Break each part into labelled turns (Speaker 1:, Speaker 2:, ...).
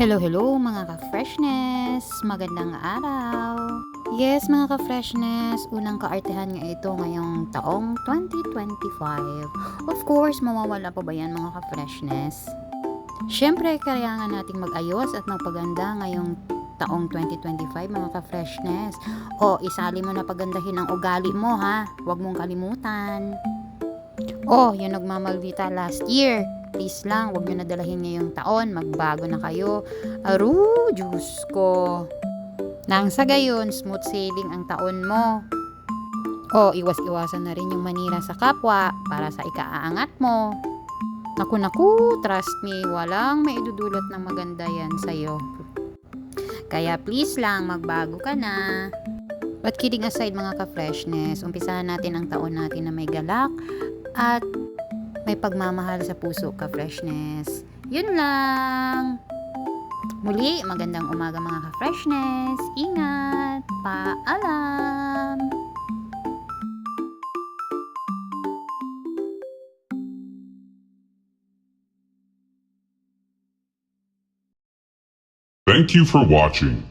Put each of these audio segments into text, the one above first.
Speaker 1: Hello, hello mga ka-freshness! Magandang araw! Yes, mga ka-freshness, unang kaartehan nga ito ngayong taong 2025. Of course, mawawala pa ba yan mga ka-freshness? Siyempre, kailangan nating mag-ayos at magpaganda ngayong taong 2025 mga ka-freshness. O, isali mo na pagandahin ang ugali mo ha, huwag mong kalimutan. Oh, yung nagmamaldita last year. Please lang, wag nyo nadalahin ngayong taon. Magbago na kayo. Aru, Diyos ko. Nang sa gayon, smooth sailing ang taon mo. Oh, iwas-iwasan na rin yung manira sa kapwa para sa ikaaangat mo. Naku, trust me, walang maidudulot ng maganda yan sa'yo. Kaya please lang, magbago ka na. But kidding aside mga ka-freshness, umpisahan natin ang taon natin na may galak at may pagmamahal sa puso ka-freshness. Yun lang! Muli, magandang umaga mga ka-freshness. Ingat! Paalam!
Speaker 2: Thank you for watching.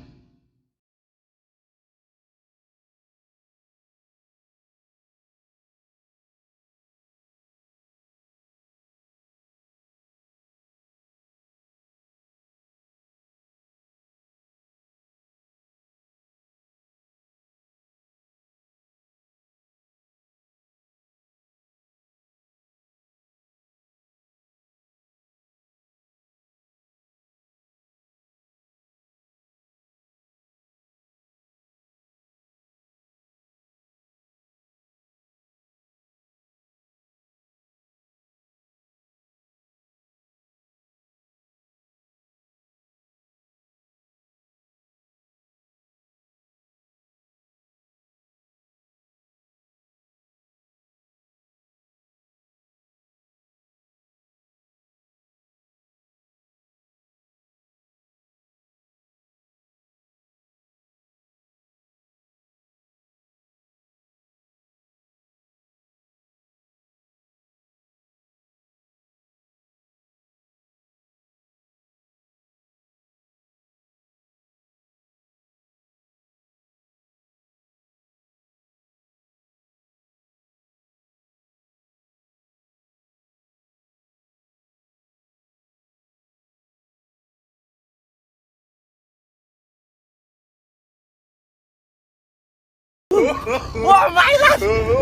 Speaker 3: Oh my God!